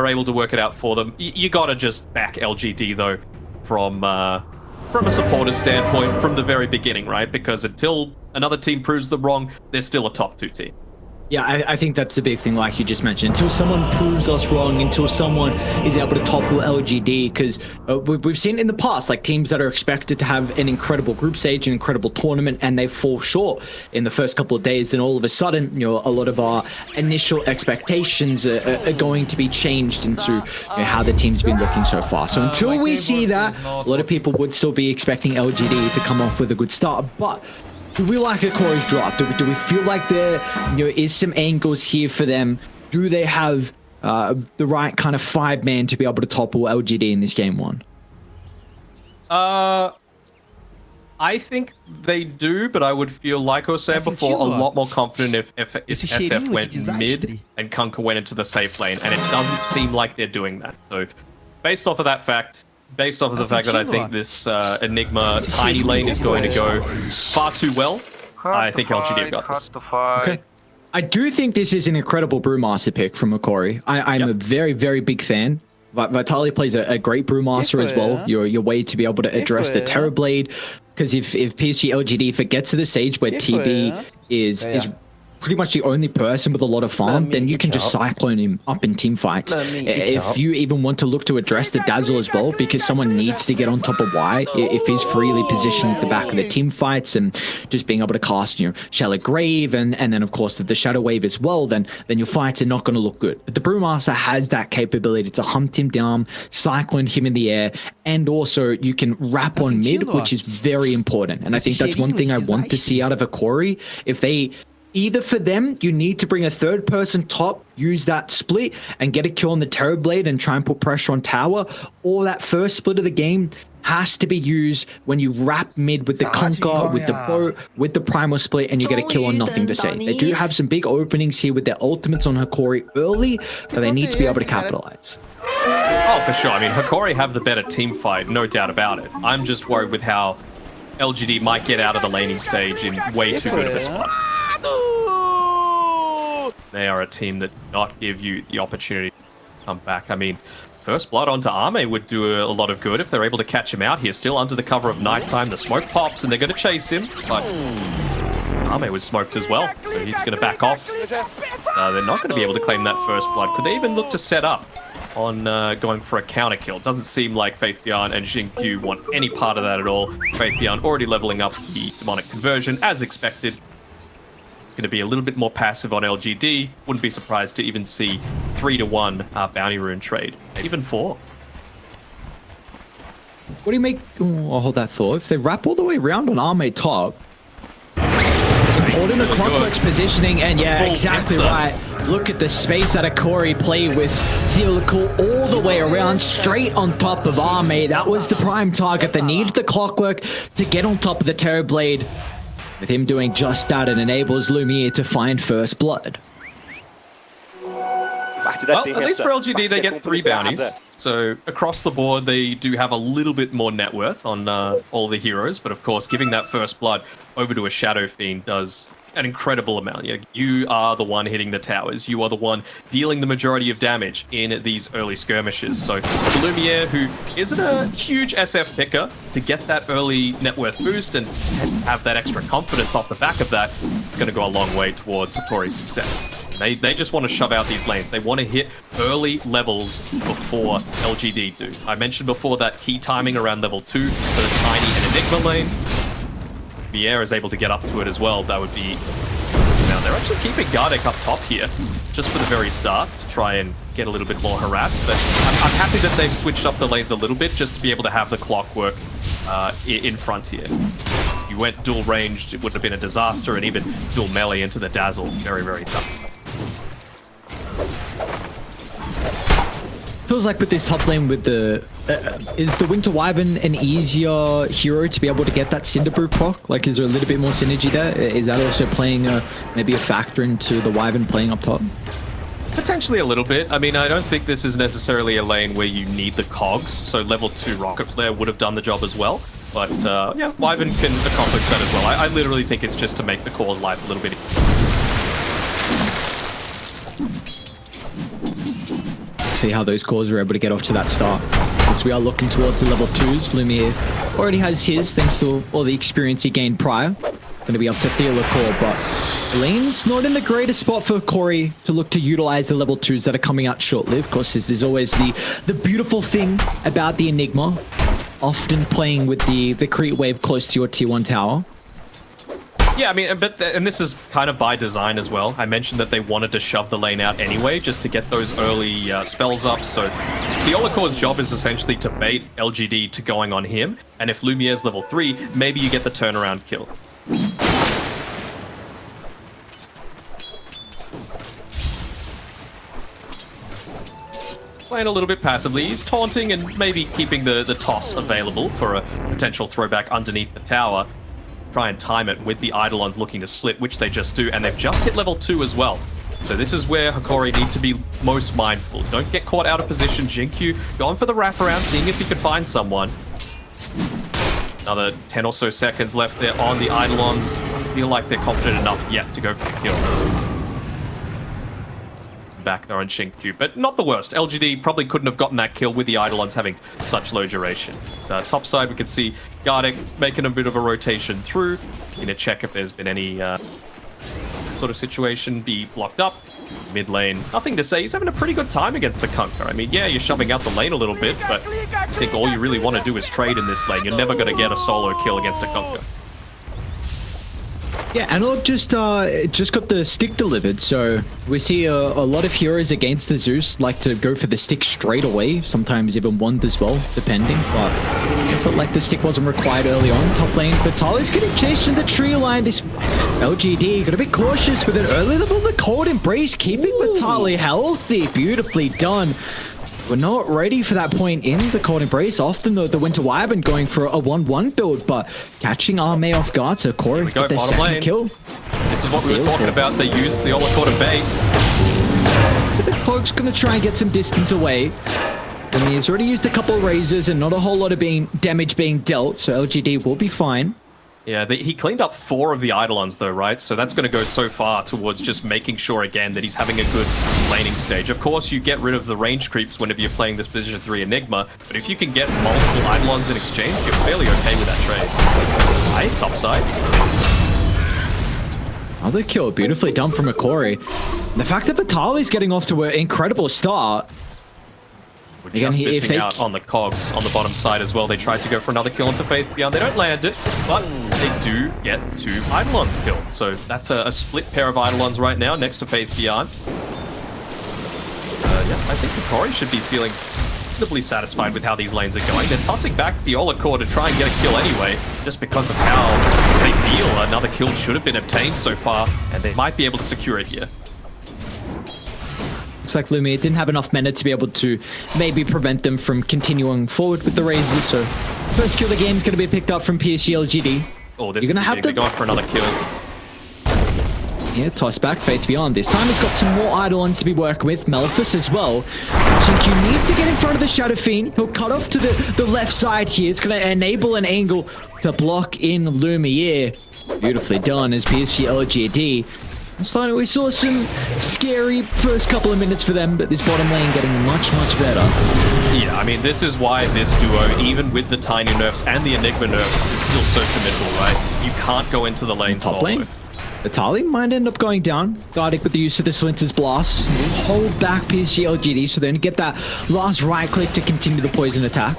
able to work it out for them. You gotta just back LGD though, from a supporter standpoint from the very beginning, right? Because until another team proves them wrong, they're still a top 2 team. Yeah, I think that's the big thing, like you just mentioned. Until someone proves us wrong, until someone is able to topple LGD, because we've seen in the past, like teams that are expected to have an incredible group stage, an incredible tournament, and they fall short in the first couple of days, and all of a sudden, you know, a lot of our initial expectations are going to be changed into how the team's been looking so far. So until we see that, a lot of people would still be expecting LGD to come off with a good start, but do we like Hokori's draft? Do we feel like there is some angles here for them? Do they have the right kind of 5-man to be able to topple LGD in this game 1? I think they do, but I would feel, like I was saying before, a lot more confident if SF went mid and Kunkka went into the safe lane, and it doesn't seem like they're doing that. So based off of that fact, based off of the fact that I think this Enigma tiny lane is going to go far too well, I think LGD have got this. Okay. I do think this is an incredible Brewmaster pick from Hokori. I'm a very, very big fan. Vitaly plays a great Brewmaster as well. Your way to be able to address the Terrorblade, because if PSG.LGD, if it gets to the stage where TB is pretty much the only person with a lot of farm, then you can just cyclone him up in team fights. If you even want to look to address the Dazzle as well, because someone needs to get on top of Y, if he's freely positioned at the back of the team fights and just being able to cast, Shallow Grave and then of course the Shadow Wave as well, then your fights are not going to look good. But the Brewmaster has that capability to hunt him down, cyclone him in the air, and also you can wrap on mid, which is very important. And I think that's one thing I want to see out of Hokori. If they either for them, you need to bring a third person top, use that split and get a kill on the Terrorblade and try and put pressure on tower, or that first split of the game has to be used when you wrap mid with the Kunkka, with the boat, with the primal split, and you get a kill on nothing to say. They do have some big openings here with their ultimates on Hokori early, but they need to be able to capitalize. Oh, for sure. I mean, Hokori have the better team fight, no doubt about it. I'm just worried with how LGD might get out of the laning stage in way too good of a spot. They are a team that do not give you the opportunity to come back. I mean, first blood onto Ame would do a lot of good if they're able to catch him out here. Still under the cover of nighttime, the smoke pops and they're going to chase him, but Ame was smoked as well, so he's going to back off. They're not going to be able to claim that first blood. Could they even look to set up on going for a counter kill? Doesn't seem like Faith Beyond and Xingqiu want any part of that at all. Faith Beyond already leveling up the demonic conversion as expected. Going to be a little bit more passive on LGD. Wouldn't be surprised to even see 3-to-1 bounty rune trade, even 4. What do you make? I'll hold that thought. If they wrap all the way around on Ame top, supporting the Clockwork's positioning, and yeah, exactly right. Look at the space that Hokori played with Theolical all the way around, straight on top of Ame. That was the prime target. They needed the Clockwork to get on top of the Terrorblade. With him doing just that, it enables Lumiere to find first blood. Well, at least for LGD, they get 3 bounties. So across the board, they do have a little bit more net worth on all the heroes. But of course, giving that first blood over to a Shadow Fiend does an incredible amount. You are the one hitting the towers. You are the one dealing the majority of damage in these early skirmishes. So Lumiere, who isn't a huge SF picker, to get that early net worth boost and have that extra confidence off the back of that, it's going to go a long way towards Hokori's success. They just want to shove out these lanes. They want to hit early levels before LGD do. I mentioned before that key timing around level 2 for the Tiny and Enigma lane. Mier is able to get up to it as well. That would be... Now, they're actually keeping Gardek up top here, just for the very start, to try and get a little bit more harassed. But I'm happy that they've switched up the lanes a little bit, just to be able to have the Clockwork in front here. If you went dual ranged, it would have been a disaster, and even dual melee into the Dazzle. Very, very tough. Feels like with this top lane with the... is the Winter Wyvern an easier hero to be able to get that Cinderbrew proc? Like, is there a little bit more synergy there? Is that also playing maybe a factor into the Wyvern playing up top? Potentially a little bit. I mean, I don't think this is necessarily a lane where you need the cogs, so level 2 Rocket Flare would have done the job as well. But yeah, Wyvern can accomplish that as well. I literally think it's just to make the core's life a little bit... see how those cores were able to get off to that start. As we are looking towards the level 2s, Lumiere already has his, thanks to all the experience he gained prior. Going to be up to TI11, but lane's not in the greatest spot for Hokori to look to utilize the level 2s that are coming out short-lived. Of course, this is always the beautiful thing about the Enigma, often playing with the creep wave close to your T1 tower. Yeah, I mean, and this is kind of by design as well. I mentioned that they wanted to shove the lane out anyway, just to get those early spells up. So TI11's job is essentially to bait LGD to going on him. And if Lumiere's level 3, maybe you get the turnaround kill. Playing a little bit passively. He's taunting and maybe keeping the toss available for a potential throwback underneath the tower. Try and time it with the Eidolons looking to split, which they just do, and they've just hit level 2 as well. So this is where Hokori need to be most mindful. Don't get caught out of position. Jinkyu going for the wraparound, seeing if he could find someone. Another 10 or so seconds left there on the Eidolons. Doesn't feel like they're confident enough yet to go for the kill. Back there on Jinkyu, but not the worst. LGD probably couldn't have gotten that kill with the Eidolons having such low duration. So top side, we can see Gardic making a bit of a rotation through. Gonna check if there's been any sort of situation be blocked up. Mid lane, nothing to say. He's having a pretty good time against the Kunkka. I mean, yeah, you're shoving out the lane a little bit, but I think all you really want to do is trade in this lane. You're never going to get a solo kill against a Kunkka. Yeah, Analog just got the stick delivered, so we see a lot of heroes against the Zeus like to go for the stick straight away, sometimes even one as well, depending, but I felt like the stick wasn't required early on. Top lane, Vitaly's getting chased in the tree line. This LGD got a bit cautious with an early level of the Cold Embrace, keeping Vitaly healthy. Beautifully done. We're not ready for that point in the Cold Embrace. Often the Winter Wyvern going for a 1-1 build, but catching Arme off guard, so Corey got their second kill. This is what we were talking about. They used the Olakor to bait. So the Cloak's going to try and get some distance away. And he's already used a couple of razors and not a whole lot of damage being dealt, so LGD will be fine. Yeah, he cleaned up 4 of the Eidolons though, right? So that's going to go so far towards just making sure again that he's having a good laning stage. Of course, you get rid of the range creeps whenever you're playing this position 3 Enigma, but if you can get multiple Eidolons in exchange, you're fairly okay with that trade. Right, top side. Another kill, beautifully done from Hokori. The fact that Vitaly's getting off to an incredible start. We're just missing out on the cogs on the bottom side as well. They tried to go for another kill into Faith Beyond. They don't land it, but they do get 2 Eidolons killed. So that's a split pair of Eidolons right now next to Faith Beyond. Yeah, I think Hokori should be feeling reasonably satisfied with how these lanes are going. They're tossing back the Olakor to try and get a kill anyway, just because of how they feel another kill should have been obtained so far, and they might be able to secure it here. Looks like Lumiere didn't have enough mana to be able to maybe prevent them from continuing forward with the razors. So first kill of the game is going to be picked up from PSG.LGD. Oh, this is going for another kill. Yeah, toss back, Faith Beyond. This time he's got some more Eidolons to be working with. Maleficus as well. Jinkyu needs to get in front of the Shadow Fiend. He'll cut off to the left side here. It's going to enable an angle to block in Lumiere. Beautifully done as PSG.LGD. So we saw some scary first couple of minutes for them, but this bottom lane getting much, much better. Yeah, I mean, this is why this duo, even with the tiny nerfs and the Enigma nerfs, is still so formidable, right? You can't go into the lane top solo. Lane. Vitaly might end up going down. Gardic with the use of the Splinter's Blast. Hold back PSG.LGD so they're going to get that last right click to continue the poison attack.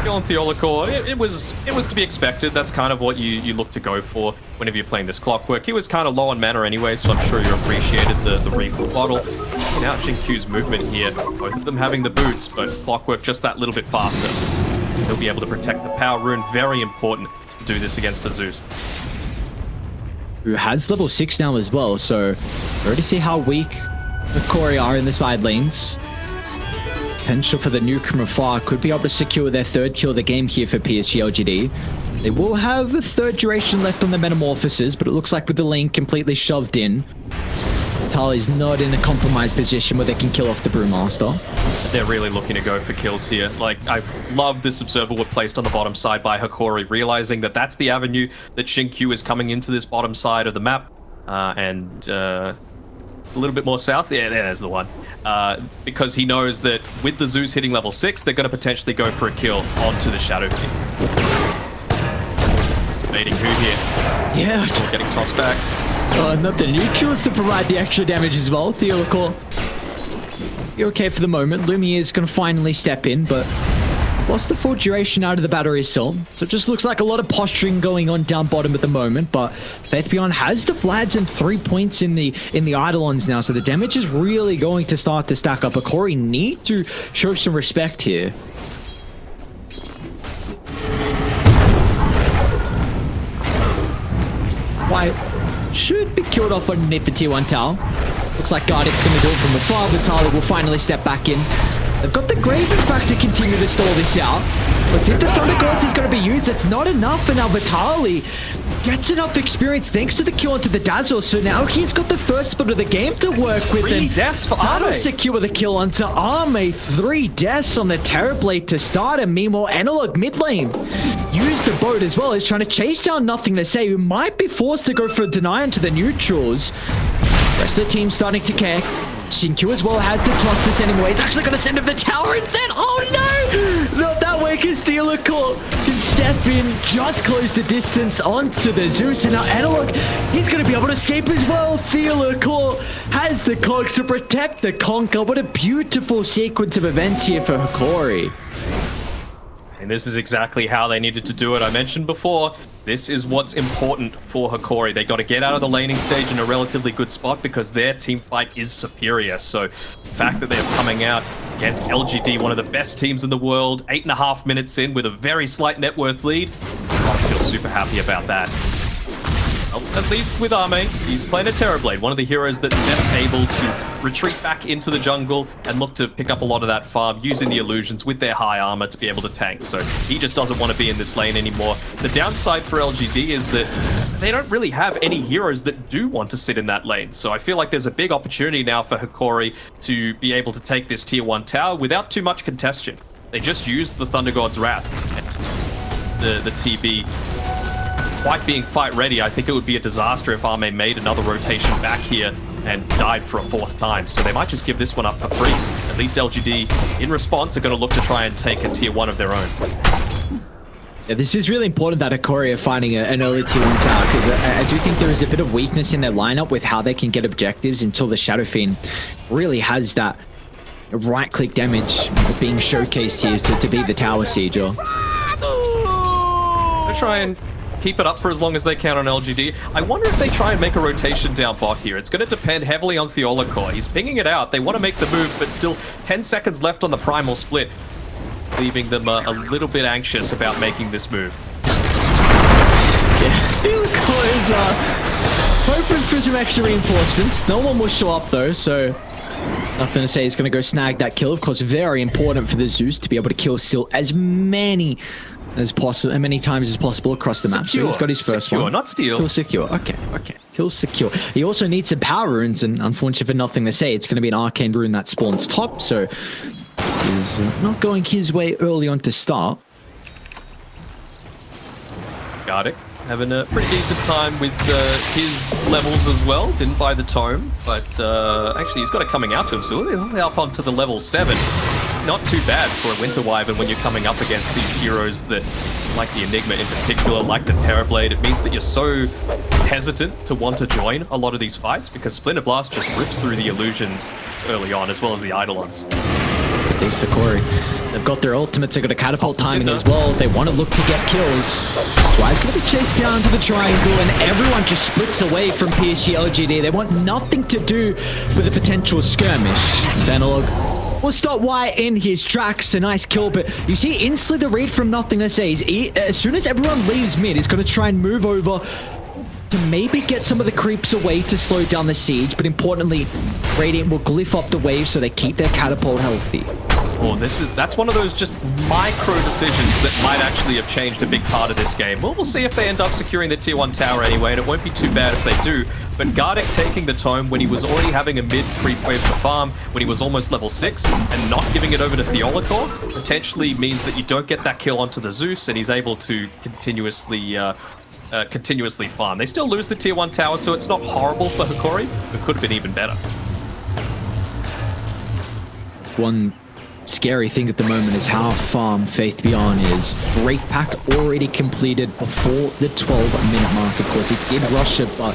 On Olakor, it was to be expected. That's kind of what you look to go for whenever you're playing this Clockwork. He was kind of low on mana anyway, so I'm sure you appreciated the refill bottle. Looking out Jinkyu's movement here, both of them having the boots, but Clockwork just that little bit faster. He'll be able to protect the power rune. Very important to do this against a Zeus, who has level 6 now as well, so already see how weak the Hokori are in the side lanes. Potential for the newcomer far could be able to secure their 3rd kill of the game here for PSG.LGD. They will have a 3rd duration left on the Metamorphosis, but it looks like with the lane completely shoved in, Vitaly's not in a compromised position where they can kill off the Brewmaster. They're really looking to go for kills here. Like, I love this observer placed on the bottom side by Hokori, realizing that that's the avenue that Jinkyu is coming into this bottom side of the map. and it's a little bit more south. Yeah, there's the one. Because he knows that with the Zeus hitting level 6, they're going to potentially go for a kill onto the Shadow Fiend. Baiting who here? Yeah. Or getting tossed back. Not the neutrals to provide the extra damage as well. TI11, you're okay for the moment. Lumiere is going to finally step in, but lost the full duration out of the battery still. So it just looks like a lot of posturing going on down bottom at the moment, but Faith Beyond has the Vlads and 3 points in the Eidolons now, so the damage is really going to start to stack up. Hokori need to show some respect here. White should be killed off underneath the tier 1 tower. Looks like Gardic's going to do it from afar, but Tali will finally step back in. They've got the Grave, in fact, to continue to stall this out. But if the Thunder Gods is going to be used, it's not enough, and now Vitali gets enough experience thanks to the kill onto the Dazzle, so now he's got the first spot of the game to work with. 3 deaths for Arme. Secure the kill onto Arme. 3 deaths on the Terrorblade to start, and meanwhile, Analog mid lane use the boat as well. He's trying to chase down Nothing to Say, who might be forced to go for a deny into the neutrals. Rest of the team starting to care. Shinkyu as well has to toss this anyway. He's actually going to send him the tower instead. Oh no! Not that way, because TI11 can step in, just close the distance onto the Zeus. And now Analog, he's going to be able to escape as well. TI11 has the cloaks to protect the Conquer. What a beautiful sequence of events here for Hokori. And this is exactly how they needed to do it. I mentioned before, this is what's important for Hokori. They got to get out of the laning stage in a relatively good spot because their team fight is superior. So the fact that they're coming out against LGD, one of the best teams in the world, 8.5 minutes in with a very slight net worth lead, I feel super happy about that. At least with Arme, he's playing a Terrorblade, one of the heroes that's best able to retreat back into the jungle and look to pick up a lot of that farm using the illusions with their high armor to be able to tank. So he just doesn't want to be in this lane anymore. The downside for LGD is that they don't really have any heroes that do want to sit in that lane. So I feel like there's a big opportunity now for Hokori to be able to take this tier 1 tower without too much congestion. They just use the Thunder God's Wrath. The TB quite being fight ready. I think it would be a disaster if Arme made another rotation back here and died for a 4th time. So they might just give this one up for free. At least LGD, in response, are going to look to try and take a tier 1 of their own. Yeah, this is really important that Hokori are finding an early tier 1 tower, because I do think there is a bit of weakness in their lineup with how they can get objectives until the Shadow Fiend really has that right-click damage being showcased here to be the tower sieger. They try and keep it up for as long as they can on LGD. I wonder if they try and make a rotation down bot here. It's going to depend heavily on TI11. He's pinging it out. They want to make the move, but still 10 seconds left on the primal split, leaving them a little bit anxious about making this move. Yeah, TI11 is hoping for some extra reinforcements. No one will show up though, so nothing to say. He's going to go snag that kill. Of course, very important for the Zeus to be able to kill still as many times as possible across the map. Secure. So he's got his first secure, one. Not steal. Kill secure. Okay. Kill secure. He also needs some power runes, and unfortunately for Nothing to Say, it's going to be an arcane rune that spawns top, so he's not going his way early on to start. Got it. Having a pretty decent time with his levels as well. Didn't buy the tome, but actually he's got it coming out to him, so he'll up onto the level 7. Not too bad for a Winter Wyvern when you're coming up against these heroes that, like the Enigma in particular, like the Terrorblade. It means that you're so hesitant to want to join a lot of these fights because Splinter Blast just rips through the illusions early on, as well as the Eidolons. Thanks to Hokori. They've got their ultimates, they've got a catapult timing as well. They want to look to get kills. Why's going to be chased down to the triangle, and everyone just splits away from PSG.LGD. They want nothing to do with a potential skirmish. Analog will stop Wyatt in his tracks. A nice kill, but you see instantly the read from Nothing to Say. As soon as everyone leaves mid, he's going to try and move over to maybe get some of the creeps away to slow down the siege, but importantly, Radiant will glyph up the wave so they keep their catapult healthy. Oh, that's one of those just micro decisions that might actually have changed a big part of this game. Well, we'll see if they end up securing the tier 1 tower anyway, and it won't be too bad if they do. But Gardic taking the tome when he was already having a mid creep wave to farm, when he was almost level 6, and not giving it over to TI11 potentially means that you don't get that kill onto the Zeus, and he's able to continuously continuously farm. They still lose the tier 1 tower, so it's not horrible for Hokori. It could have been even better. One scary thing at the moment is how farm Faith Beyond is. Wraith Pact already completed before the 12-minute mark. Of course, he did rush it, but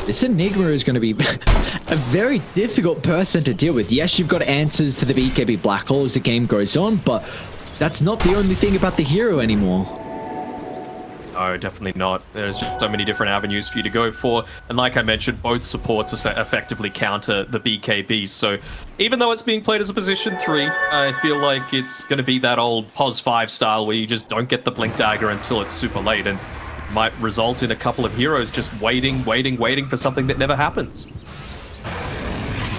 this Enigma is going to be a very difficult person to deal with. Yes, you've got answers to the BKB Black Hole as the game goes on, but that's not the only thing about the hero anymore. No, definitely not. There's just so many different avenues for you to go for. And like I mentioned, both supports effectively counter the BKB. So even though it's being played as a position 3, I feel like it's going to be that old POS 5 style where you just don't get the Blink Dagger until it's super late. And it might result in a couple of heroes just waiting for something that never happens.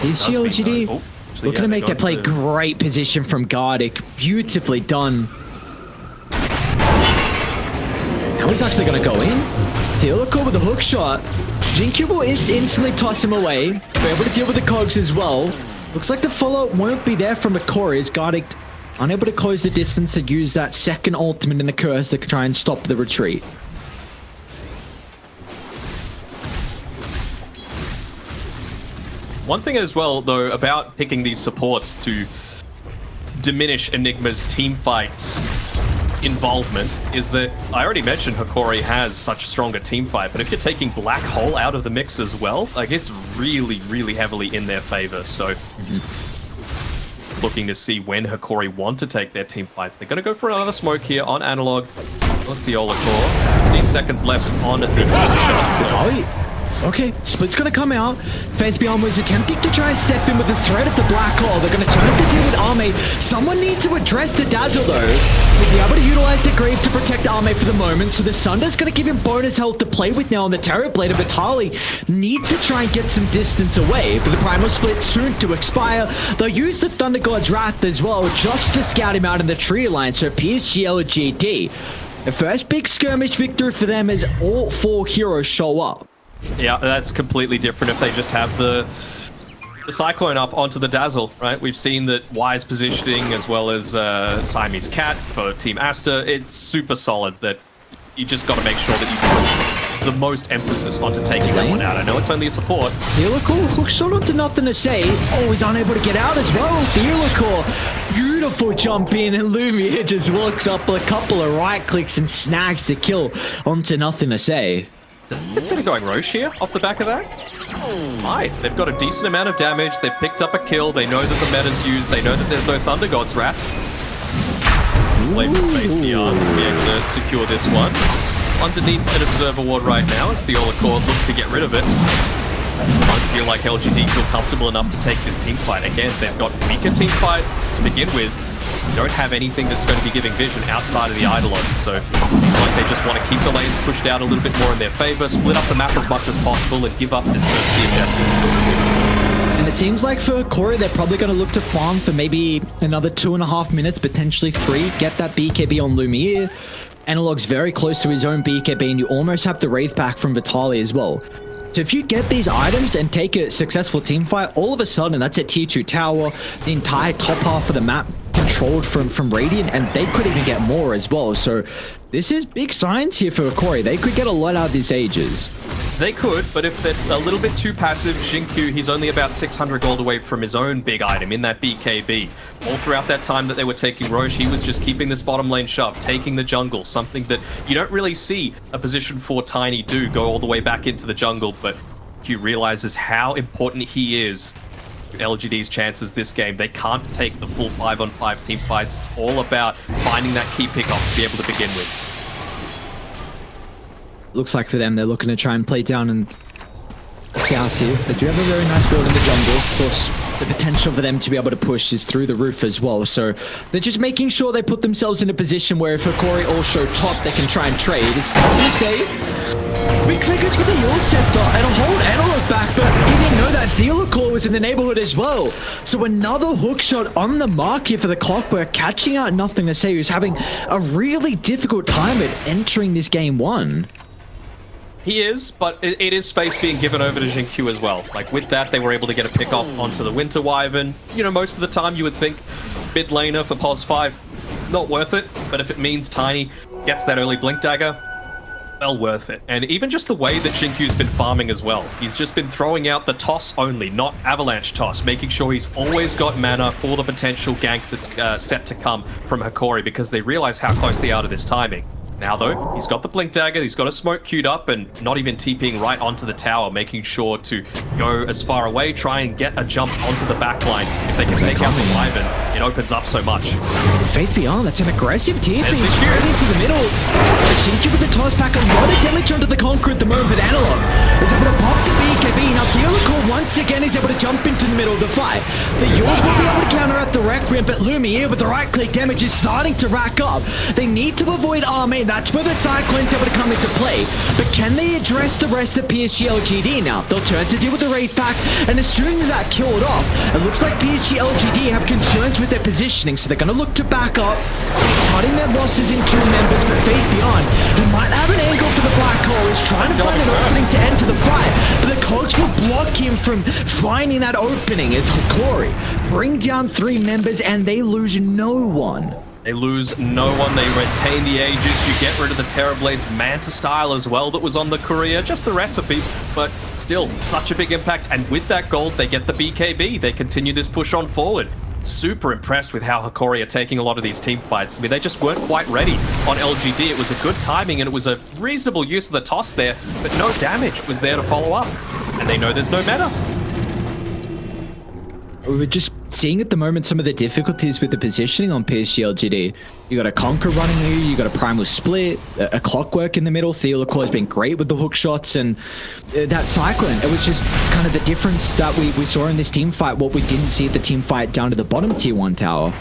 PSG.LGD looking to make that play. Great position from Gardic. Beautifully done. Now he's actually going to go in. Theoloco with a hook shot. Jinkyu will instantly toss him away. We're able to deal with the cogs as well. Looks like the follow-up won't be there from Hokori as Gardic unable to close the distance and use that second ultimate in the curse to try and stop the retreat. One thing as well, though, about picking these supports to diminish Enigma's team fights involvement is that I already mentioned Hokori has such stronger team fight, but if you're taking Black Hole out of the mix as well, like it's really, really heavily in their favor. So looking to see when Hokori want to take their team fights. They're going to go for another smoke here on Analog. What's the Core? 15 seconds left on the shot. So. Okay, Split's gonna come out. Faith Beyond was attempting to try and step in with the threat of the Black Hole. They're gonna turn up the deal with Arme. Someone needs to address the Dazzle though. We'll be able to utilize the Grave to protect Arme for the moment, so the Sunder's gonna give him bonus health to play with now on the Terror Blade of Vitali. Needs to try and get some distance away, but the Primal Split soon to expire. They'll use the Thunder God's Wrath as well, just to scout him out in the tree line, so PSG.LGD. The first big skirmish victory for them as all 4 heroes show up. Yeah, that's completely different if they just have the Cyclone up onto the Dazzle, right? We've seen that Wise positioning as well as Siamese Cat for Team Asta, it's super solid that you just got to make sure that you put the most emphasis onto taking that one out. I know it's only a support. Theoloco hooks on onto Nothing to Say. Oh, he's unable to get out as well. Theoloco, beautiful jump in, and Lumia just walks up a couple of right clicks and snags the kill onto Nothing to Say. Instead of going Roche here off the back of that, right, they've got a decent amount of damage. They've picked up a kill. They know that the meta's used. They know that there's no Thunder God's Wrath. Play with Faith Beyond to be able to secure this one. Underneath an Observer Ward right now as the Core looks to get rid of it. I don't feel like LGD feel comfortable enough to take this team fight. Again, they've got weaker team fight to begin with. Don't have anything that's going to be giving vision outside of the Eidolons, so it seems like they just want to keep the lanes pushed out a little bit more in their favor, split up the map as much as possible, and give up this first key objective. And it seems like for Hokori, they're probably going to look to farm for maybe another 2.5 minutes, potentially 3, get that BKB on Lumiere. Analog's very close to his own BKB, and you almost have the Wraith back from Vitali as well. So if you get these items and take a successful team fight, all of a sudden that's a tier 2 tower, the entire top half of the map controlled from Radiant, and they could even get more as well. So this is big signs here for Hokori. They could get a lot out of these Ages. They could, but if they're a little bit too passive, Jinkyu, he's only about 600 gold away from his own big item in that BKB. All throughout that time that they were taking Roche, he was just keeping this bottom lane shove, taking the jungle, something that you don't really see a position 4 Tiny do, go all the way back into the jungle, but Jinkyu realizes how important he is to LGD's chances this game. They can't take the full 5-on-5 team fights. It's all about finding that key pickoff to be able to begin with. Looks like for them, they're looking to try and play down in the south here. They do have a very nice build in the jungle. Of course, the potential for them to be able to push is through the roof as well. So they're just making sure they put themselves in a position where if Hokori all show top, they can try and trade. As you say, Quick Figures with the Yule Scepter and a hold Analog back, but he didn't know that Theoloco was in the neighborhood as well. So another hook shot on the mark here for the Clockwork, catching out Nothing to Say, who's having a really difficult time at entering this game 1. He is, but it is space being given over to Jinkyu as well. Like, with that, they were able to get a pick off onto the Winter Wyvern. You know, most of the time you would think mid laner for POS 5, not worth it. But if it means Tiny gets that early Blink Dagger, well worth it. And even just the way that Xinqiu's been farming as well. He's just been throwing out the toss only, not avalanche toss, making sure he's always got mana for the potential gank that's set to come from Hokori, because they realize how close they are to this timing. Now though, he's got the blink dagger, he's got a smoke queued up, and not even TPing right onto the tower, making sure to go as far away, try and get a jump onto the back line. If they can take out the Wyvern, it opens up so much. Faith_Beyond, that's an aggressive TP straight into the middle. Xinqiu with the toss back, a lot of damage onto the Conqueror at the moment, but Analog is able to pop the BKB. Now Theolocore once again is able to jump into the middle of the fight. The Yours will be able to counteract the Requiem, but Lumiere with the right click damage is starting to rack up. They need to avoid Arme. That's where the Cyclone's able to come into play. But can they address the rest of PSG.LGD now? They'll turn to deal with the Wraith Pack, and as soon as that killed off, it looks like PSG.LGD have concerns with their positioning, so they're going to look to back up, cutting their losses in 2 members. But Faith_Beyond, he might have an angle for the black hole. He's trying to find an opening to enter the fight, but the cogs will block him from finding that opening as Hokori bring down 3 members, and they lose no one. They lose no one, they retain the Aegis, you get rid of the Terrorblade's Manta style as well that was on the Courier, just the recipe, but still, such a big impact, and with that gold, they get the BKB, they continue this push on forward. Super impressed with how Hokori are taking a lot of these team fights. I mean, they just weren't quite ready on LGD. It was a good timing, and it was a reasonable use of the toss there, but no damage was there to follow up, and they know there's no meta. We're just seeing at the moment some of the difficulties with the positioning on PSG.LGD. You got a Conquer running here, you got a Primal Split, a Clockwork in the middle. Theolocore has been great with the hook shots, and that Cyclone, it was just kind of the difference that we saw in this team fight, what we didn't see at the team fight down to the bottom tier 1 tower.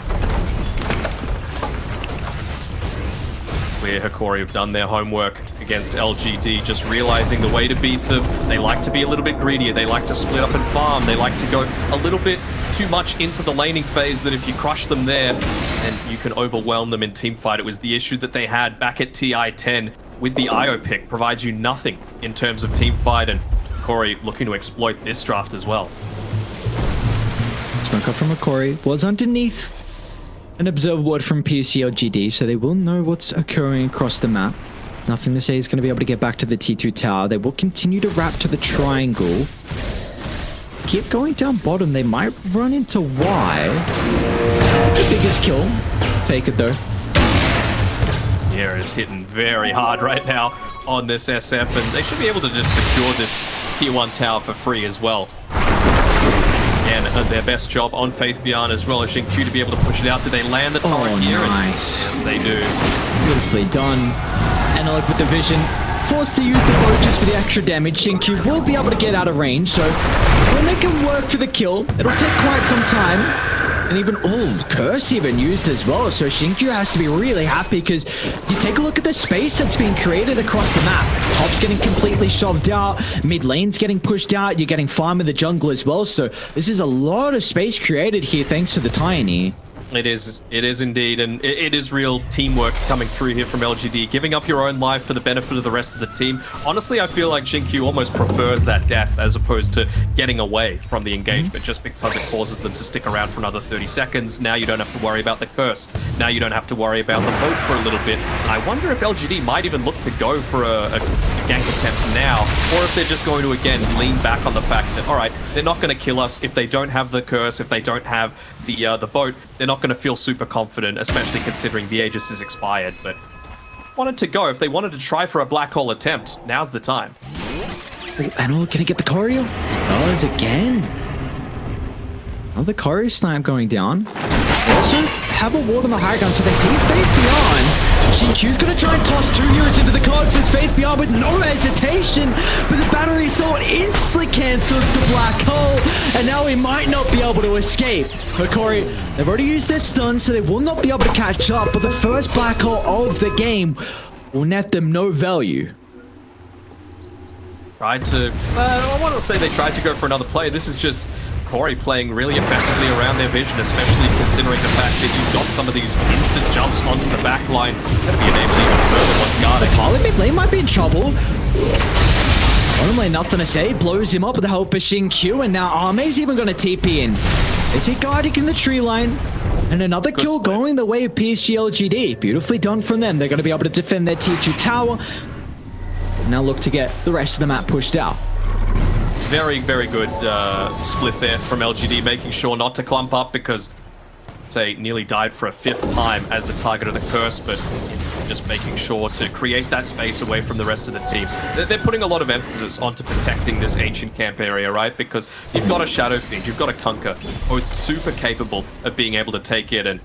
Where Hokori have done their homework against LGD, just realizing the way to beat them. They like to be a little bit greedier, they like to split up and farm, they like to go a little bit too much into the laning phase, that if you crush them there, then you can overwhelm them in teamfight. It was the issue that they had back at TI11 with the IO pick, provides you nothing in terms of teamfight, and Hokori looking to exploit this draft as well. Smoke up from Hokori was underneath an observe ward from PSG.LGD, so they will know what's occurring across the map. Nothing to say he's going to be able to get back to the T2 tower. They will continue to wrap to the triangle. Keep going down bottom. They might run into Y. The biggest kill. Take it though. Yeah, is hitting very hard right now on this SF, and they should be able to just secure this tier 1 tower for free as well. And their best job on Faith_Beyond as well as Xinqiu to be able to push it out. Do they land the torrent here? Nice. Yes, they do. Beautifully done. Analog with the vision. Forced to use the boat just for the extra damage. Xinqiu will be able to get out of range, so we'll make him work for the kill. It'll take quite some time. And even, Curse even used as well. So Xinqiu has to be really happy, because you take a look at the space that's being created across the map. Top's getting completely shoved out. Mid lane's getting pushed out. You're getting farm in the jungle as well. So this is a lot of space created here thanks to the Tiny. It is indeed, and it is real teamwork coming through here from LGD, giving up your own life for the benefit of the rest of the team. Honestly, I feel like Xinqiu almost prefers that death as opposed to getting away from the engagement, just because it causes them to stick around for another 30 seconds. Now you don't have to worry about the curse. Now you don't have to worry about the boat for a little bit. And I wonder if LGD might even look to go for a gank attempt now, or if they're just going to, again, lean back on the fact that, all right, they're not going to kill us if they don't have the curse, if they don't have the boat. They're not going to feel super confident, especially considering the Aegis is expired, but wanted to go. If they wanted to try for a black hole attempt, now's the time. Animal, can he get the choreo? Does again. Another choreo snipe going down. They also have a ward on the high ground, so they see Faith_Beyond. Xinqiu's gonna try and toss 2 heroes into the cogs. It's Faith_Beyond with no hesitation, but the battery assault instantly cancels the black hole, and now he might not be able to escape. Hokori, they've already used their stun, so they will not be able to catch up, but the first black hole of the game will net them no value. I want to say they tried to go for another play. This is just Hokori playing really effectively around their vision, especially considering the fact that you've got some of these instant jumps onto the back line that be enabled even further once guarding. Tyler mid lane might be in trouble. Bottom lane, nothing to say. Blows him up with the help of Xinqiu, and now Arme's even going to TP in. Is he guarding in the tree line? And another kill going the way of PSG.LGD. Beautifully done from them. They're going to be able to defend their T2 tower. Now look to get the rest of the map pushed out. Very, very good split there from LGD, making sure not to clump up because, say, nearly died for a 5th time as the target of the curse, but just making sure to create that space away from the rest of the team. They're putting a lot of emphasis onto protecting this ancient camp area, right? Because you've got a Shadow Fiend, you've got a Kunkka, both super capable of being able to take it, and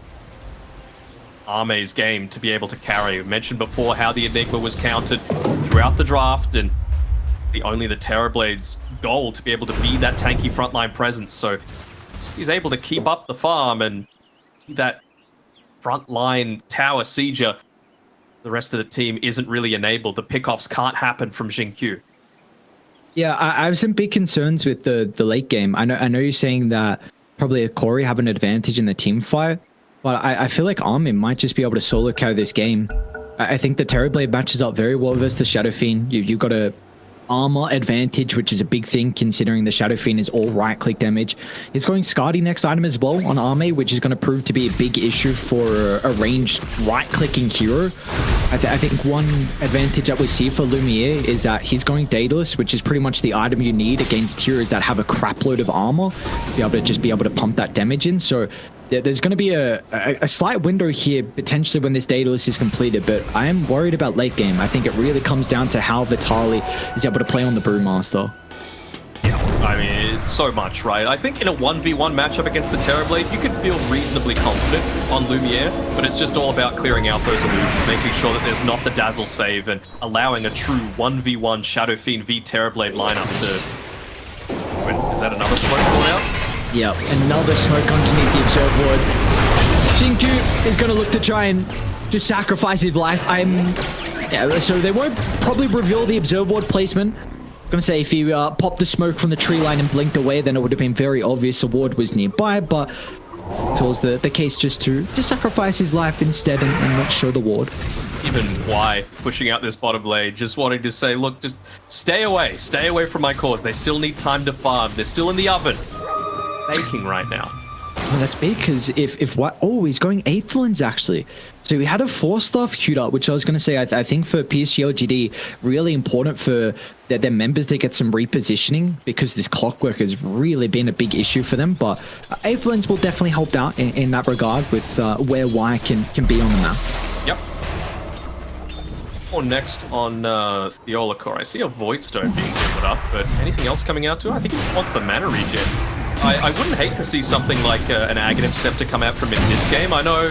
Arme's game to be able to carry. We mentioned before how the Enigma was countered throughout the draft, and only the Terrorblade's goal to be able to be that tanky frontline presence. So he's able to keep up the farm and be that frontline tower sieger. The rest of the team isn't really enabled. The pickoffs can't happen from Xingqiu. Yeah, I have some big concerns with the late game. I know you're saying that probably Hokori have an advantage in the team fight, but I feel like Armin might just be able to solo carry this game. I think the Terrorblade matches up very well versus the Shadow Fiend. You've got a armor advantage, which is a big thing considering the Shadow Fiend is all right-click damage. He's going Skadi next item as well on Arme, which is going to prove to be a big issue for a ranged right-clicking hero. I think one advantage that we see for Lumiere is that he's going Daedalus, which is pretty much the item you need against heroes that have a crap load of armor to be able to pump that damage in. So there's going to be a slight window here potentially when this Daedalus is completed, but I am worried about late game. I think it really comes down to how Vitaly is able to play on the Brewmaster. Yeah, I mean, it's so much, right? I think in a 1v1 matchup against the Terrorblade, you can feel reasonably confident on Lumiere, but it's just all about clearing out those illusions, making sure that there's not the Dazzle save, and allowing a true 1v1 Shadow Fiend v Terrorblade lineup to... Is that another smoke call out? Yep, another smoke underneath the Observe Ward. Xingqiu is going to look to try and just sacrifice his life. So they won't probably reveal the Observe Ward placement. I'm going to say if he popped the smoke from the tree line and blinked away, then it would have been very obvious the ward was nearby, but feels the case just to sacrifice his life instead and not show the ward. Even Y pushing out this bottom lane, just wanting to say, look, just stay away from my cores. They still need time to farm. They're still in the oven. Baking right now. Well, that's big because if what? Oh, he's going 8th lens actually. So we had a 4-star Huda, which I was going to say I think for PSG.LGD really important for their members to get some repositioning because this clockwork has really been a big issue for them. But 8th lens will definitely help out in that regard with where Y can be on the map. Yep. Or next on Theola Core, I see a Void Stone being put up, but anything else coming out to it? I think he wants the mana regen. I wouldn't hate to see something like an Aghanim Scepter come out from in this game. I know,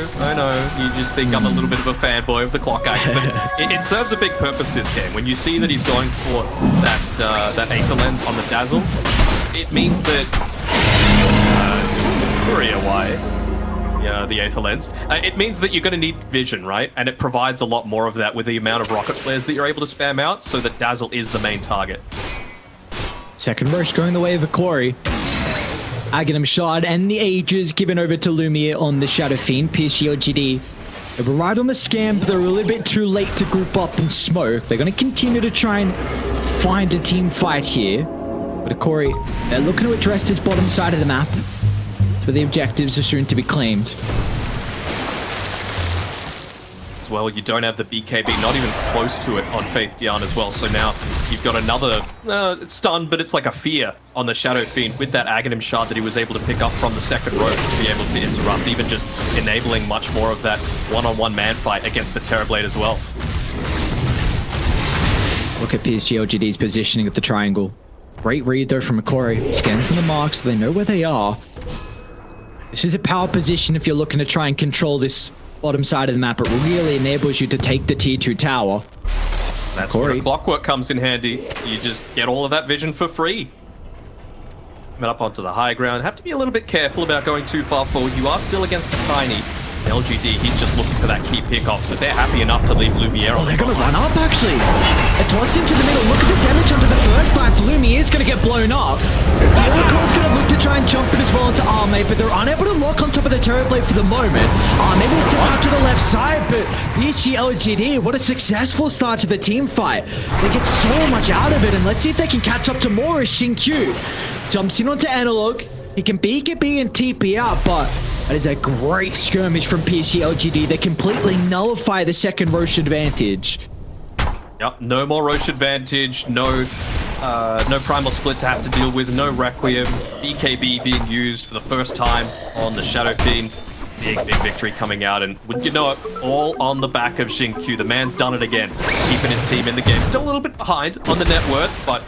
you just think I'm a little bit of a fanboy of the Clock Axe, but it serves a big purpose this game. When you see that he's going for that Aether Lens on the Dazzle, it means that Courier Y, the Aether Lens, it means that you're going to need vision, right? And it provides a lot more of that with the amount of rocket flares that you're able to spam out, so that Dazzle is the main target. Second rush going the way of Hokori. Aghanim Shard and the Ages given over to Lumiere on the Shadow Fiend. PSG.LGD, they were right on the scam, but they're a little bit too late to group up and smoke. They're going to continue to try and find a team fight here. But Hokori, they're looking to address this bottom side of the map, where the objectives are soon to be claimed. As well, you don't have the BKB, not even close to it on Faith Beyond as well. So now you've got another stun, but it's like a fear on the Shadow Fiend with that Aghanim Shard that he was able to pick up from the second row to be able to interrupt, even just enabling much more of that one-on-one man fight against the Terrorblade as well. Look at PSG.LGD's positioning at the triangle. Great read though from Hokori. Scans on the mark so they know where they are. This is a power position if you're looking to try and control this bottom side of the map. It really enables you to take the tier 2 tower. That's where a clockwork comes in handy. You just get all of that vision for free. Coming up onto the high ground. Have to be a little bit careful about going too far forward. You are still against a tiny LGD. He's just looking for that key pick-off, but they're happy enough to leave Lumiere on. They're going to run up, actually. A toss into the middle. Look at the damage onto the first line. Lumiere's going to get blown up. Theolacor's going to look to try and jump it as well into Arme, but they're unable to lock on top of the Terrorblade for the moment. Arme will step out to the left side, but PSG.LGD, what a successful start to the team fight. They get so much out of it, and let's see if they can catch up to more as Xingqiu jumps in onto Analog. He can BKB and TP out, but that is a great skirmish from PSG.LGD. They completely nullify the second Roche advantage. Yep, no more Roche advantage, no Primal Split to have to deal with, no Requiem, BKB being used for the first time on the Shadow Fiend. Big victory coming out, and would you know it, all on the back of Xingqiu. The man's done it again, keeping his team in the game. Still a little bit behind on the net worth, but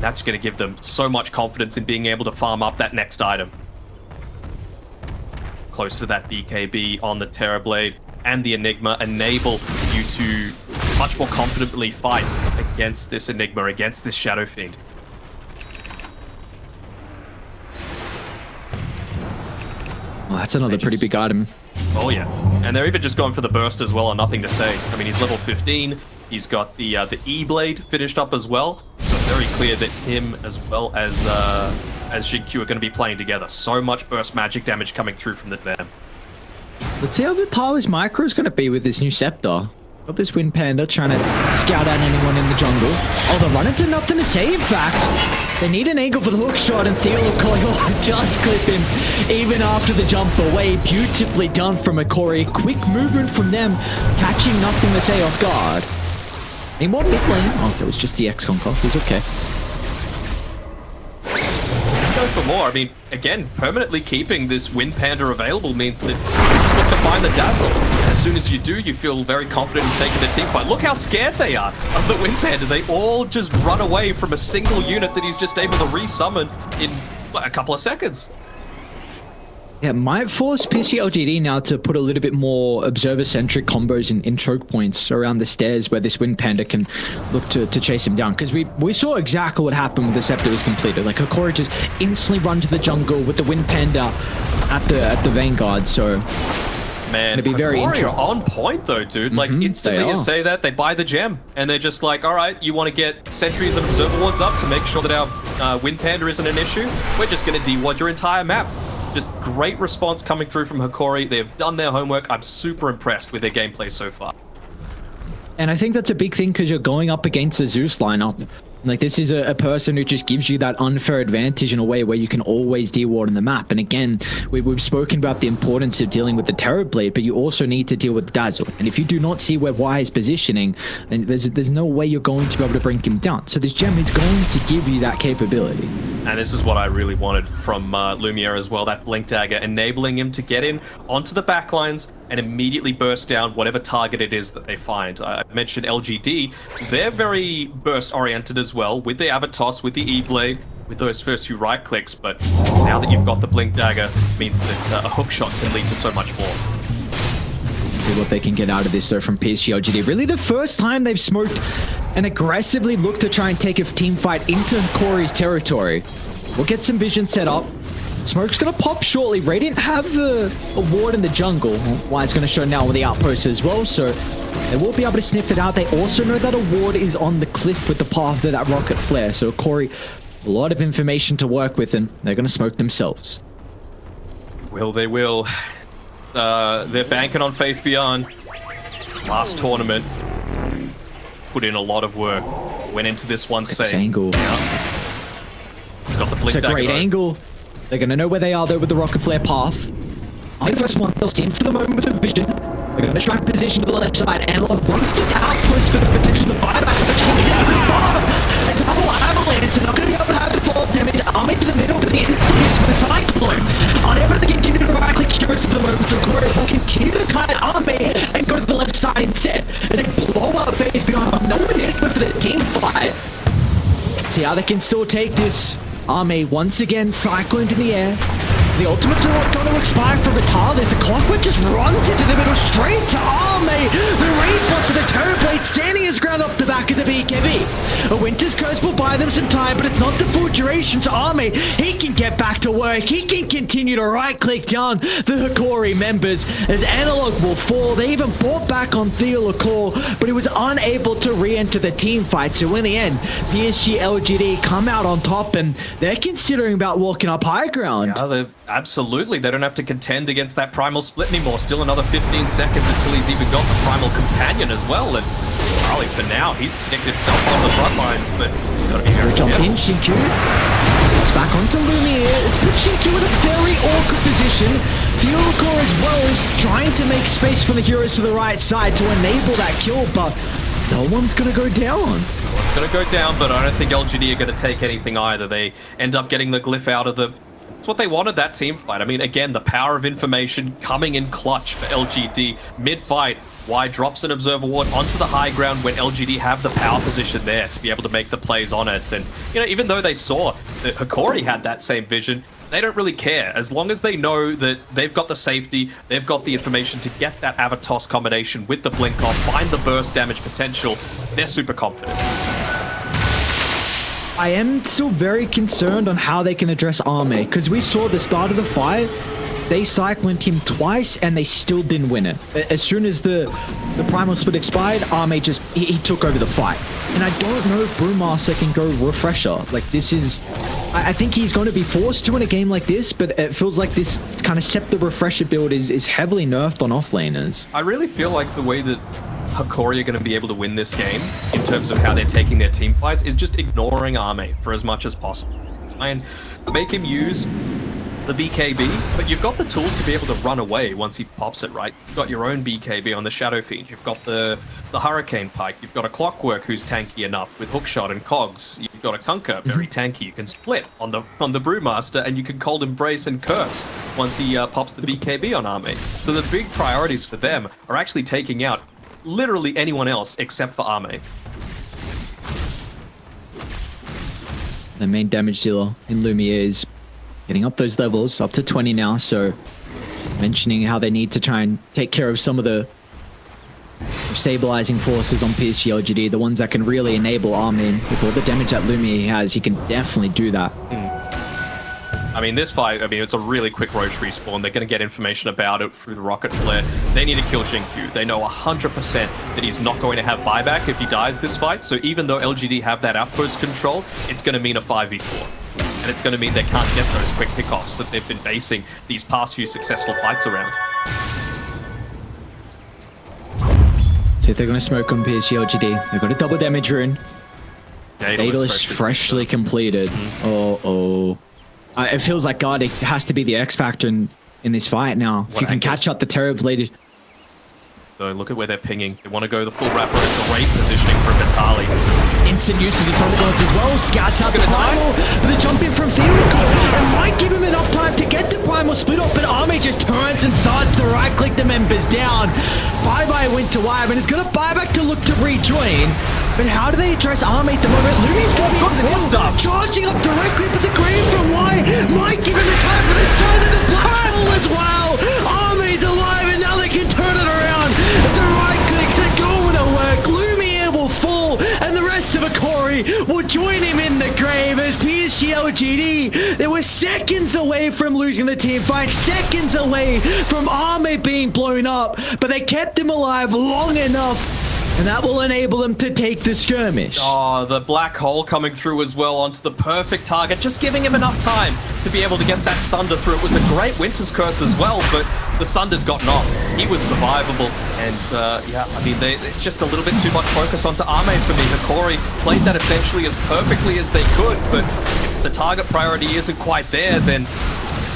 that's going to give them so much confidence in being able to farm up that next item. Close to that BKB on the Terrorblade and the Enigma enable you to much more confidently fight against this Enigma, against this Shadow Fiend. Well, that's another pretty big item. Oh yeah, and they're even just going for the burst as well, and nothing to say. I mean, he's level 15. He's got the E-Blade finished up as well. So very clear that him as well as Xingqiu are going to be playing together. So much burst magic damage coming through from the man. Let's see how Vitalis micro is going to be with this new Scepter. Got this Wind Panda trying to scout out anyone in the jungle. Oh, they're running to nothing to say, in fact. They need an angle for the hook shot, and TI11 just clip him even after the jump away. Beautifully done from Hokori. Quick movement from them, catching nothing to say off guard. Any more mid lane? Oh, that was just the X Conquer. He's okay. Go for more. I mean, again, permanently keeping this Wind Panda available means that you just look to find the Dazzle. As soon as you do, you feel very confident in taking the team fight. Look how scared they are of the Wind Panda. They all just run away from a single unit that he's just able to resummon in a couple of seconds. Yeah, might force PSG.LGD now to put a little bit more observer-centric combos in choke points around the stairs where this Wind Panda can look to chase him down. Because we saw exactly what happened when the Scepter was completed. Like, Hokori just instantly run to the jungle with the Wind Panda at the Vanguard, so... Man, it'd be very interesting. On point though, dude. Like, instantly you say that, they buy the gem, and they're just like, all right, you want to get sentries and observer wards up to make sure that our Wind Panda isn't an issue? We're just going to de-ward your entire map. Just great response coming through from Hokori. They've done their homework. I'm super impressed with their gameplay so far. And I think that's a big thing because you're going up against the Zeus lineup. Like, this is a person who just gives you that unfair advantage in a way where you can always de-ward on the map. And again, we've spoken about the importance of dealing with the Terrorblade, but you also need to deal with the Dazzle. And if you do not see where Y is positioning, then there's no way you're going to be able to bring him down. So this gem is going to give you that capability. And this is what I really wanted from Lumiere as well, that Blink Dagger, enabling him to get in onto the backlines and immediately burst down whatever target it is that they find. I mentioned LGD. They're very burst-oriented as well, with the Avatos, with the E-Blade, with those first few right clicks, but now that you've got the Blink Dagger, means that a hook shot can lead to so much more. See what they can get out of this, though, from PSG.LGD. Really the first time they've smoked and aggressively looked to try and take a team fight into Hokori's territory. We'll get some vision set up. Smoke's gonna pop shortly. Radiant have a ward in the jungle. Why it's gonna show now with the outpost as well, so they will be able to sniff it out. They also know that a ward is on the cliff with the path of that rocket flare. So Hokori, a lot of information to work with, and they're gonna smoke themselves. Will they will. They're banking on Faith Beyond. Last tournament, put in a lot of work. Went into this one safe. Angle. Yeah. He's got the Blink It's a great angle. They're going to know where they are, though, with the rocket flare path. On the first one, they'll stand for the moment with a vision. They're going to try and position to the left side. Analog wants its outpost for the potential of the buyback. But she's very far. A double avalanche. They're not going to be able to have the fall damage. Army to the middle, but the instant for the cyclone. Unable to continue to right-click heroes to the moment. So Corey will continue to cut Army and go to the left side instead. As they blow up Faith Beyond. No enigma for the team fight. See how they can still take this. Army once again cycloned in the air. The ultimates are not going to expire for Vitalis. The clockwork just runs into the middle straight to Army. The raid boss of the Terrorblade standing his ground off the back of the BKB. A Winter's Curse will buy them some time, but it's not the full duration to Army. He can get back to work. He can continue to right-click down the Hokori members as Analog will fall. They even bought back on TI11, but he was unable to re-enter the team fight. So in the end, PSG.LGD come out on top, and they're considering about walking up high ground. Yeah, absolutely. They don't have to contend against that Primal Split anymore. Still another 15 seconds until he's even got the Primal Companion as well. And Charlie, for now, he's sticking himself on the front lines, but gotta be very jump in, Xingqiu. It's back onto Lumiere. It's put Xingqiu in a very awkward position. TI11 as well is trying to make space for the heroes to the right side to enable that kill, but No one's going to go down. It's going to go down, but I don't think LGD are going to take anything either. They end up getting the glyph out of the... It's what they wanted, that team fight. I mean, again, the power of information coming in clutch for LGD. Mid-fight, Y drops an Observer Ward onto the high ground when LGD have the power position there to be able to make the plays on it. And, you know, even though they saw that Hokori had that same vision, they don't really care. As long as they know that they've got the safety, they've got the information to get that Avatos combination with the blink off, find the burst damage potential, they're super confident. I am still very concerned on how they can address Arme, because we saw the start of the fight, they cycloned him twice and they still didn't win it. As soon as the Primal Split expired, Arme just, he took over the fight. And I don't know if Brewmaster can go Refresher. Like, this is, I think he's going to be forced to in a game like this, but it feels like this kind of Scepter Refresher build is heavily nerfed on offlaners. I really feel like the way that Hokori are going to be able to win this game in terms of how they're taking their team fights is just ignoring Arme for as much as possible. And make him use the BKB, but you've got the tools to be able to run away once he pops it, right? You've got your own BKB on the Shadow Fiend, you've got the Hurricane Pike, you've got a Clockwork who's tanky enough with Hookshot and Cogs, you've got a Kunkka, very tanky, you can split on the Brewmaster, and you can Cold Embrace and Curse once he pops the BKB on Arme. So the big priorities for them are actually taking out literally anyone else except for Arme. The main damage dealer in Lumiere is getting up those levels, up to 20 now, so mentioning how they need to try and take care of some of the stabilizing forces on PSG.LGD, the ones that can really enable Armin. With all the damage that Lumiere has, he can definitely do that. I mean, this fight, it's a really quick Roche respawn. They're going to get information about it through the Rocket Flare. They need to kill Xingqiu. They know 100% that he's not going to have buyback if he dies this fight, so even though LGD have that outpost control, it's going to mean a 5v4. And it's going to mean they can't get those quick pickoffs that they've been basing these past few successful fights around. So if they're going to smoke on PSG.LGD, they've got a double damage rune. Daedalus freshly completed. Uh-oh. It feels like God, it has to be the X factor in this fight now. If you can catch up the Terrorblade. So look at where they're pinging. They want to go the full wrapper. Great positioning for Vitali. Instant use of the Thunderbolts as well. Scouts out the Primal. The jump in from Theory. It might give him enough time to get the Primal split off, but Army just turns and starts to right-click the members down. Bye-bye went to Wire, and it's going to buy back to look to rejoin. But how do they address Army at the moment? Lumi's going to be into the middle, charging up directly, but the green from Y might give him the time for the sun and the black hole as well. Army's alive, and now they can turn it around. The right clicks are going to work. Lumiere will fall, and the rest of Hokori will join him in the grave as PSG.LGD. They were seconds away from losing the team fight, seconds away from Army being blown up, but they kept him alive long enough. And that will enable them to take the skirmish. Oh, the black hole coming through as well onto the perfect target, just giving him enough time to be able to get that Sunder through. It was a great Winter's Curse as well, but the Sunder'd gotten off. He was survivable, and it's just a little bit too much focus onto Arme for me. Hokori played that essentially as perfectly as they could, but if the target priority isn't quite there, then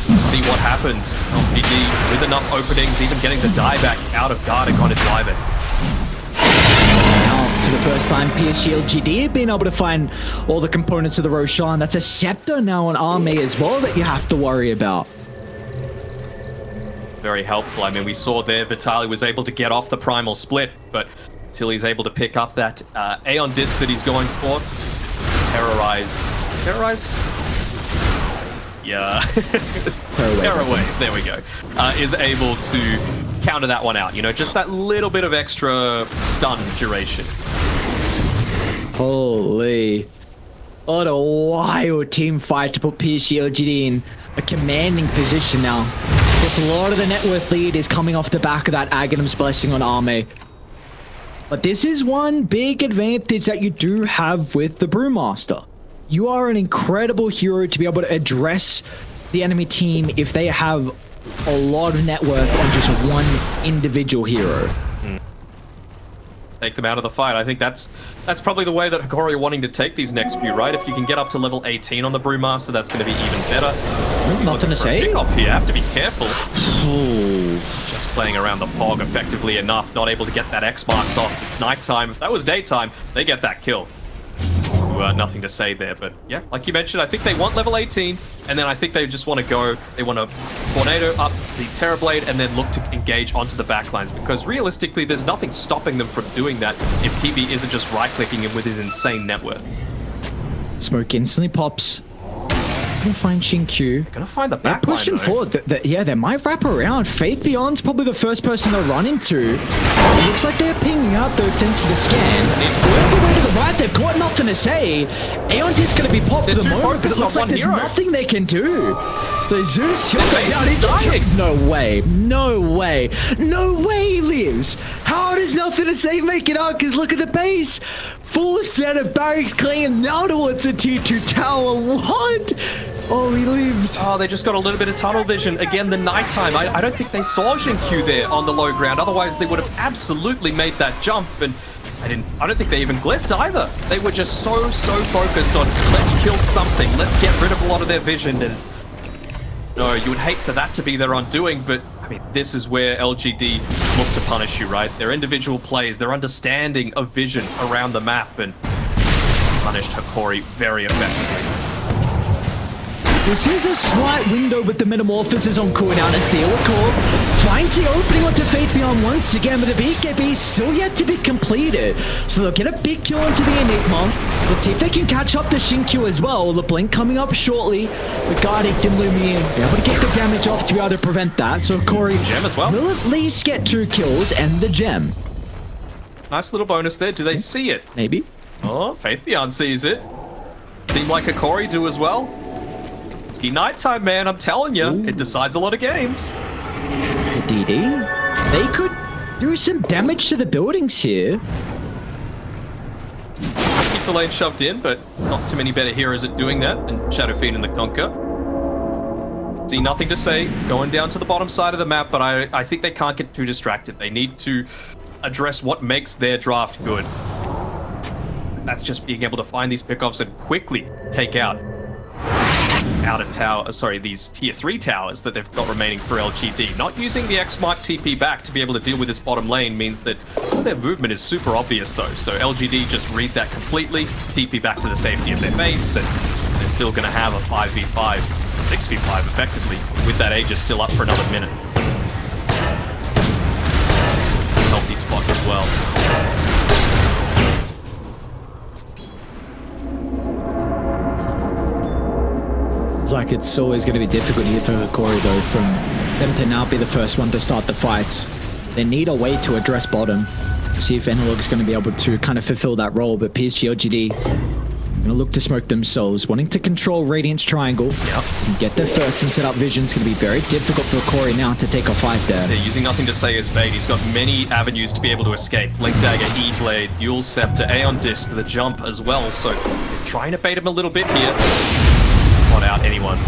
we'll see what happens. LGD with enough openings, even getting the dieback out of guard and got his Wyvern. For the first time, PSG.LGD have been able to find all the components of the Roshan. That's a Scepter now on Arme as well that you have to worry about. Very helpful. I mean, we saw there Vitali was able to get off the Primal Split, but until he's able to pick up that Aeon Disc that he's going for, Terrorize? Yeah. Terror Wave, there we go. Is able to counter that one out, just that little bit of extra stun duration. Holy. What a wild team fight to put PSG.LGD in a commanding position now. Of course, a lot of the net worth lead is coming off the back of that Aghanim's Blessing on Arme. But this is one big advantage that you do have with the Brewmaster. You are an incredible hero to be able to address the enemy team if they have a lot of net worth on just one individual hero. take them out of the fight. I think that's probably the way that Hokori are wanting to take these next few, right? If you can get up to level 18 on the Brewmaster, that's going to be even better. Nothing to say. Pick off here, have to be careful. Just playing around the fog effectively enough, not able to get that X marks off. It's nighttime. If that was daytime, they get that kill. Nothing to say there, but yeah, like you mentioned, I think they want level 18, and then I think they just want to go, they want to tornado up the Terrorblade and then look to engage onto the backlines, because realistically, there's nothing stopping them from doing that if TB isn't just right-clicking him with his insane net worth. Smoke instantly pops. Gonna find Xinkyu. They're gonna find the backline. They're pushing forward. Yeah, they might wrap around. Faith Beyond's probably the first person they'll run into. It looks like they're pinging out though, thanks to the scan. All the way to the right, they've got nothing to say. Aeon is gonna be popped for the moment, but it looks like there's nothing they can do. The Zeus dying. No way. No way. No way he lives. How does nothing to say make it out? Because look at the base. Full set of barracks claim now towards a tier 2 tower. What? Oh, he lived. Oh, they just got a little bit of tunnel vision. Again, the nighttime. I don't think they saw Xinkyu there on the low ground. Otherwise, they would have absolutely made that jump. And I don't think they even glyphed either. They were just so focused on, let's kill something. Let's get rid of a lot of their vision. And no, you would hate for that to be their undoing, but I mean, this is where LGD look to punish you, right? Their individual plays, their understanding of vision around the map, and punished Hokori very effectively. This is a slight window with the metamorphosis on cooldown as the Hokori finds the opening onto Faith Beyond once again, but the BKB is still yet to be completed. So they'll get a big kill onto the Enigma. Let's see if they can catch up to Xinkyu as well. The Blink coming up shortly. The Guardian and Lumiere able to get the damage off to be able to prevent that. So Hokori gem as well will at least get 2 kills and the gem. Nice little bonus there. Do they see it? Maybe. Oh, Faith Beyond sees it. Seemed like Hokori do as well. Nighttime, man, I'm telling you, it decides a lot of games. The DD, they could do some damage to the buildings here. Keep the lane shoved in, but not too many better heroes at doing that than Shadow Fiend and the Conquer. See, nothing to say, going down to the bottom side of the map, but I think they can't get too distracted. They need to address what makes their draft good. That's just being able to find these pickoffs and quickly take out outer tower, these tier 3 towers that they've got remaining for LGD. Not using the X-Mark TP back to be able to deal with this bottom lane means that their movement is super obvious though. So LGD just read that completely, TP back to the safety of their base, and they're still going to have a 5v5, 6v5 effectively, with that Aegis still up for another minute. Healthy spot as well. Like it's always going to be difficult here for Hokori though, from them to now be the first one to start the fights. They need a way to address bottom. See if Analog is going to be able to kind of fulfill that role, but PSG.LGD going to look to smoke themselves, wanting to control Radiant's triangle. Yep. And get there first and set up vision. It's going to be very difficult for Hokori now to take a fight there. They're using nothing to say as bait. He's got many avenues to be able to escape. Blink Dagger, E-Blade, Yule Scepter, Aeon Disc with a jump as well, so they're trying to bait him a little bit here. Not out anyone.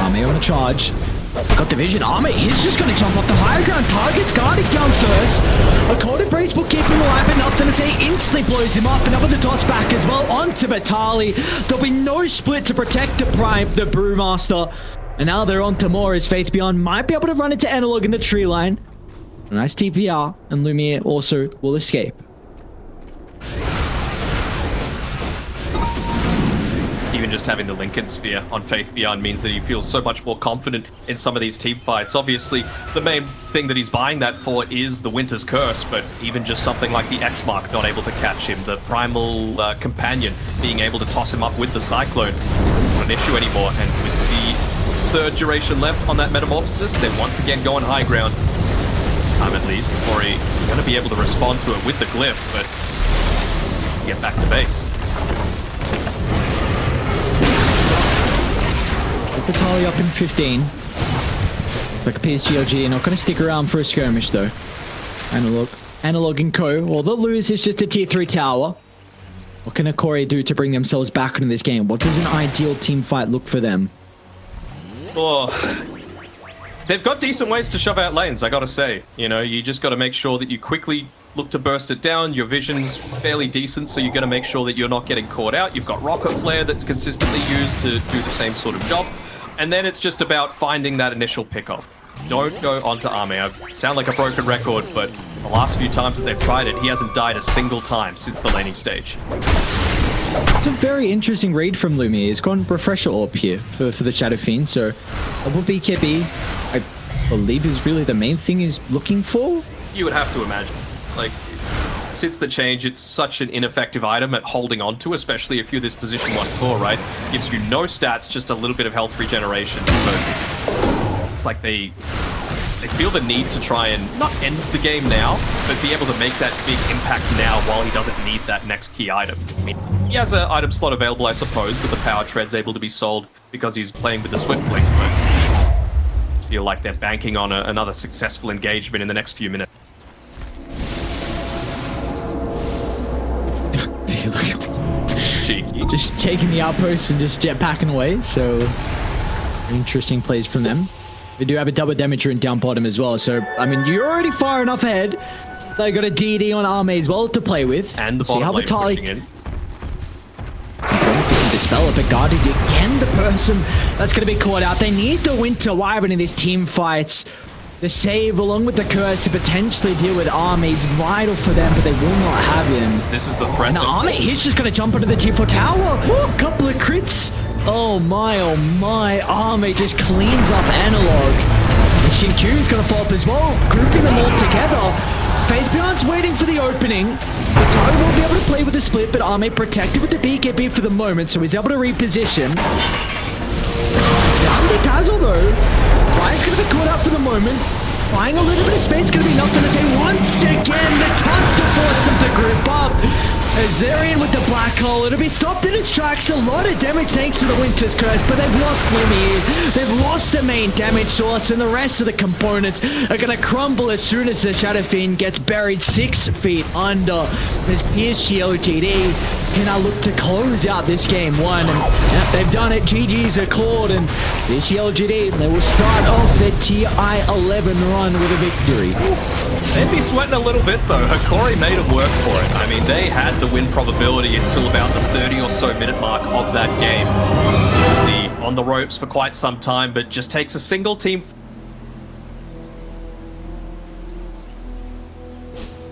Army on a charge. Got the vision. Army is just going to jump off the higher ground. Target's guarding down first. A cold brace will keep him alive, but nothing to say. Instantly blows him up, and up with the toss back as well onto Vitali. There'll be no split to protect the Brewmaster. And now they're on to more as Faith Beyond might be able to run into Analog in the tree line. A nice TPR, and Lumiere also will escape. Even just having the Lincoln Sphere on Faith Beyond means that he feels so much more confident in some of these team fights. Obviously, the main thing that he's buying that for is the Winter's Curse, but even just something like the X-Mark not able to catch him, the Primal Companion being able to toss him up with the Cyclone, not an issue anymore. And with the 3rd duration left on that Metamorphosis, they're once again going high ground. Time at least. Hokori going to be able to respond to it with the Glyph, but get back to base. Vitali up in 15. It's like a PSG.LGD not going to stick around for a skirmish though. Analog and Co. All they'll lose is just a tier 3 tower. What can Hokori do to bring themselves back into this game? What does an ideal team fight look for them? Oh, they've got decent ways to shove out lanes, I gotta say. You know, you just gotta make sure that you quickly look to burst it down. Your vision's fairly decent, so you're going to make sure that you're not getting caught out. You've got rocket flare that's consistently used to do the same sort of job. And then it's just about finding that initial pickoff. Don't go onto Ame. I sound like a broken record, but the last few times that they've tried it, he hasn't died a single time since the laning stage. It's a very interesting read from Lumiere. He's gone Refresher Orb here for the Shadow Fiend, so double BKB, I believe, is really the main thing he's looking for. You would have to imagine. Like, since the change, it's such an ineffective item at holding on to, especially if you're this position 1 core, right? Gives you no stats, just a little bit of health regeneration. So it's like they feel the need to try and not end the game now, but be able to make that big impact now while he doesn't need that next key item. I mean, he has an item slot available, I suppose, with the power treads able to be sold because he's playing with the Swift Blink, but I feel like they're banking on another successful engagement in the next few minutes. Cheeky. Just taking the outpost and just jetpacking away, so interesting plays from them. They do have a double damager in down bottom as well, so I mean, you're already far enough ahead. They got a DD on Ame as well to play with. And the bottom lane pushing in. Dispel it, but guarded again, the person that's going to be caught out. They need the Winter Wyvern in these team fights. The save along with the curse to potentially deal with Ame is vital for them, but they will not have him. This is the threat. And Ame, he's just going to jump into the T4 tower. Ooh, couple of crits. Oh my, Ame just cleans up Analog. And Shinkyu's going to fall up as well, grouping them all together. Faithbeyond's waiting for the opening. Atari won't be able to play with the split, but Ame protected with the BKB for the moment, so he's able to reposition. Down the Dazzle though. Ryan's going to be caught up for the moment. Buying a little bit of space, going to be nothing to say. Once again, the toss to force them to group up. As they're in with the black hole, it'll be stopped in its tracks. A lot of damage thanks to the Winter's Curse, but they've lost Lumiere. They've lost the main damage source, and the rest of the components are going to crumble as soon as the Shadow Fiend gets buried 6 feet under. As PSG.LGD can now look to close out this game 1. And they've done it. GG's are clawed, and PSG.LGD, they will start off their TI11 run with a victory. They'd be sweating a little bit though. Hokori made them work for it. I mean, they had the win probability until about the 30 or so minute mark of that game. On the ropes for quite some time, but just takes a single team